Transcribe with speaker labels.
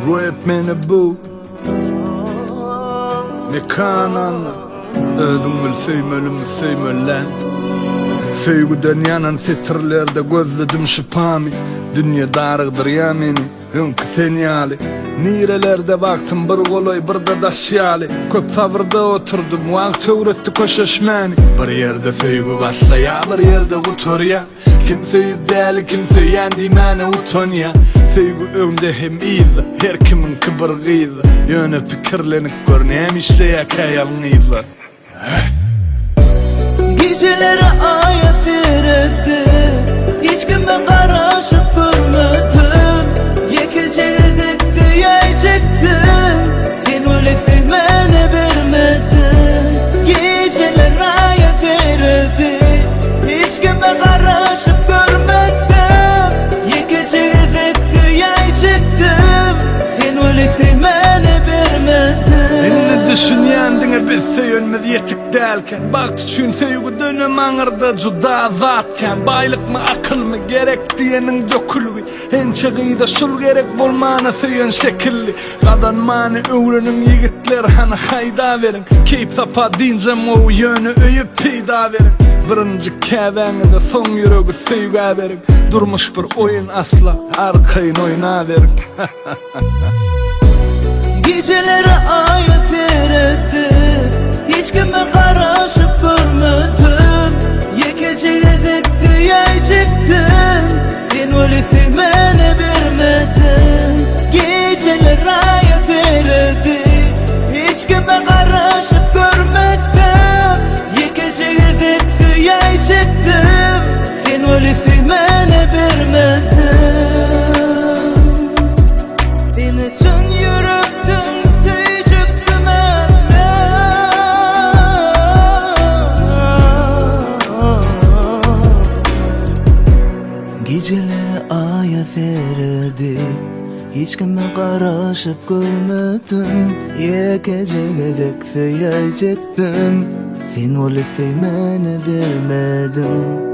Speaker 1: Rap meni bu Mekanan Özüngül söýmelimi söýmellen Söýgüden yanan setirlerde gözledim şüphami Dünya darıgdır ya meni önkü sen yali Nirelerde baktım bir goloy bir da daşyali Köp savırda oturdum wagt öwretdi köşeşmeni Bir yerde söýgü başlaya bir yerde utorya Kimseyi däl kimseyi yendi meni utonya Söýgü öňde hem iýdi her kimin kibirgiýdi Ýöne pikirlenip görnäm işleýär kaýalňyzy
Speaker 2: Geceleri aya seyretti Hiç kime garaşıp görmedim Yekecektik süyecektim Sen öyle sevmeni vermedin Geceleri aya seyretti Hiç kime garaşıp görmedim Yekecektik süyecektim Sen öyle sevmeni vermedin
Speaker 1: Inni düşünýändiňe biz söýenmez ýetik dälken Bakt üçin söýgü dönüm aňyrda juda zatken Baýlykmy akylmy gerek diýeniň dökülbi Ençe gyýda şul gerek bolmana söýen şekilli Gadanmany öwreniň ýigitler hana haýda berin Keýip sapa diňjem o ýöne öýüp peýda berin Birinji käbäňide soň ýüregi söýgä berin Durmuş bir oýun asla arkaýyn oýna berin
Speaker 2: Geceleri aya seyretti Hiç kime garaşıp görmedim Yekecektik süyecektim Sen öyle sevmeni vermedin Geceleri aya seyretti Hiç kime garaşıp görmedim Yekecektik süyecektim Sen öyle sevmeni vermedin Sen için yürüktüm süyecektim Geceleri aya seredi Hiç kime garaşıp görmedim Yekecektik süyecektim Sen öyle sevmeni vermedin